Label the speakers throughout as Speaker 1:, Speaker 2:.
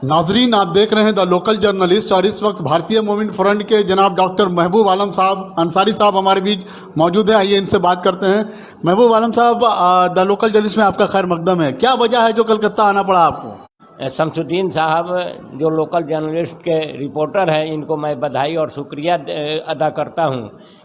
Speaker 1: नाजरीन, आप देख रहे हैं द लोकल जर्नलिस्ट और इस वक्त भारतीय मोमिन फ्रंट के जनाब डॉक्टर महबूब आलम साहब अंसारी साहब हमारे बीच मौजूद है। आइए इनसे बात करते हैं। महबूब आलम साहब, द लोकल जर्नलिस्ट में आपका खैर मकदम है। क्या वजह है जो कलकत्ता आना पड़ा आपको?
Speaker 2: शमसुद्दीन साहब जो लोकल जर्नलिस्ट के रिपोर्टर हैं, इनको मैं बधाई और शुक्रिया अदा करता हूं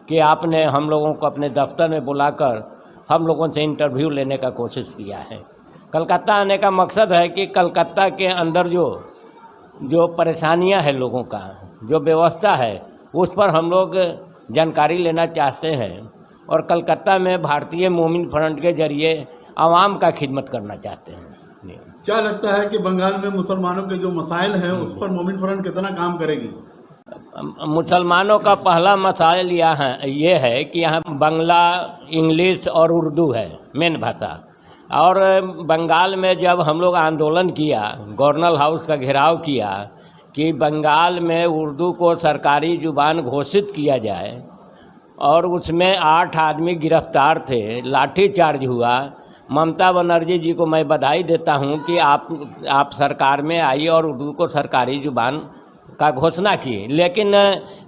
Speaker 2: कि आपने हम लोगों को अपने दफ्तर में बुलाकर हम लोगों से इंटरव्यू लेने का कोशिश किया है। कलकत्ता आने का मकसद है कि कलकत्ता के अंदर जो परेशानियां हैं लोगों का, जो व्यवस्था है, उस पर हम लोग जानकारी लेना चाहते हैं और कलकत्ता में भारतीय मोमिन फ्रंट के जरिए आवाम का खिदमत करना चाहते हैं।
Speaker 1: क्या लगता है कि बंगाल में मुसलमानों के जो मसाइल हैं उस पर मोमिन फ्रंट कितना काम करेगी?
Speaker 2: मुसलमानों का पहला मसाइल ये है कि यहाँ बांग्ला, इंग्लिश और उर्दू है मेन भाषा। और बंगाल में जब हम लोग आंदोलन किया, गवर्नर हाउस का घेराव किया कि बंगाल में उर्दू को सरकारी जुबान घोषित किया जाए, और उसमें 8 आदमी गिरफ्तार थे, लाठीचार्ज हुआ। ममता बनर्जी जी को मैं बधाई देता हूं कि आप सरकार में आई और उर्दू को सरकारी जुबान का घोषणा की। लेकिन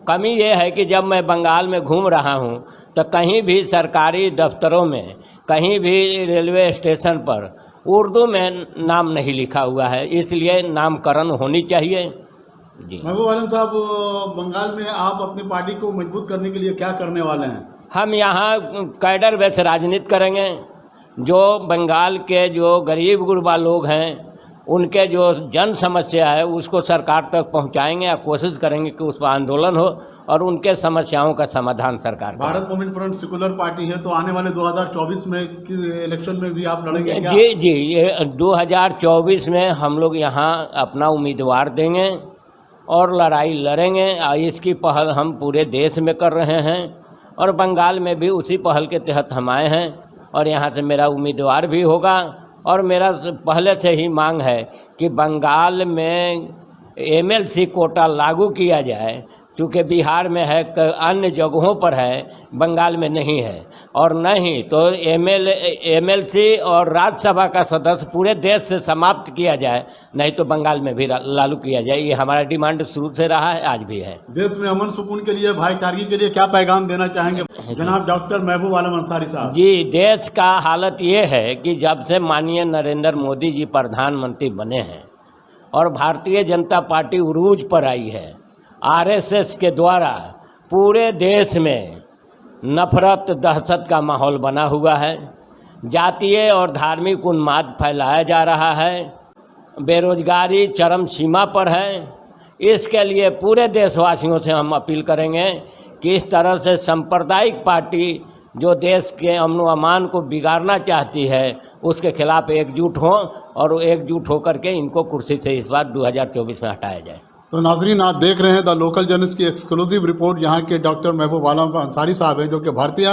Speaker 2: कमी ये है कि जब मैं बंगाल में घूम रहा हूं तो कहीं भी सरकारी दफ्तरों में, कहीं भी रेलवे स्टेशन पर उर्दू में नाम नहीं लिखा हुआ है, इसलिए नामकरण होनी चाहिए। जी
Speaker 1: महबूब आलम साहब, बंगाल में आप अपनी पार्टी को मजबूत करने के लिए क्या करने वाले हैं?
Speaker 2: हम यहाँ कैडर बेस राजनीति करेंगे। जो बंगाल के जो गरीब गुरबा लोग हैं, उनके जो जन समस्या है उसको सरकार तक पहुंचाएंगे या कोशिश करेंगे कि उस पर आंदोलन हो और उनके समस्याओं का समाधान सरकार करे।
Speaker 1: भारत मोमिन फ्रंट सेकुलर पार्टी है, तो आने वाले 2024 में इलेक्शन में भी आप लड़ेंगे क्या?
Speaker 2: जी, ये 2024 में हम लोग यहाँ अपना उम्मीदवार देंगे और लड़ाई लड़ेंगे। इसकी पहल हम पूरे देश में कर रहे हैं और बंगाल में भी उसी पहल के तहत हम आए हैं और यहाँ से मेरा उम्मीदवार भी होगा। और मेरा पहले से ही मांग है कि बंगाल में एमएलसी कोटा लागू किया जाए, क्योंकि बिहार में है, अन्य जगहों पर है, बंगाल में नहीं है। और नहीं तो एमएलसी और राज्यसभा का सदस्य पूरे देश से समाप्त किया जाए, नहीं तो बंगाल में भी लागू किया जाए। ये हमारा डिमांड शुरू से रहा है, आज भी है।
Speaker 1: देश में अमन सुकून के लिए, भाईचारगी के लिए क्या पैगाम देना चाहेंगे जनाब डॉक्टर महबूब आलम अंसारी साहब?
Speaker 2: जी, देश का हालत ये है कि जब से माननीय नरेंद्र मोदी जी प्रधानमंत्री बने हैं और भारतीय जनता पार्टी उरूज पर आई है, आरएसएस के द्वारा पूरे देश में नफरत, दहशत का माहौल बना हुआ है। जातीय और धार्मिक उन्माद फैलाया जा रहा है। बेरोजगारी चरम सीमा पर है। इसके लिए पूरे देशवासियों से हम अपील करेंगे कि इस तरह से सांप्रदायिक पार्टी जो देश के अमन व अमान को बिगाड़ना चाहती है, उसके खिलाफ एकजुट हों और एकजुट होकर के इनको कुर्सी से इस बार 2024 में हटाया जाए।
Speaker 1: तो नाजरीन, आप देख रहे हैं द लोकल जर्नलिस्ट की एक्सक्लूसिव रिपोर्ट। यहाँ के डॉक्टर महबूब आलम अंसारी साहब हैं, जो कि भारतीय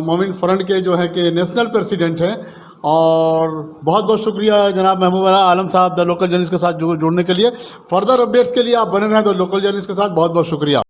Speaker 1: मोमिन फ्रंट के जो है कि नेशनल प्रेसिडेंट हैं। और बहुत बहुत शुक्रिया जनाब महबूब आलम साहब द लोकल जर्नलिस्ट के साथ जुड़ने के लिए। फर्दर अपडेट्स के लिए आप बने रहें द लोकल जर्नलिस्ट के साथ। बहुत बहुत शुक्रिया।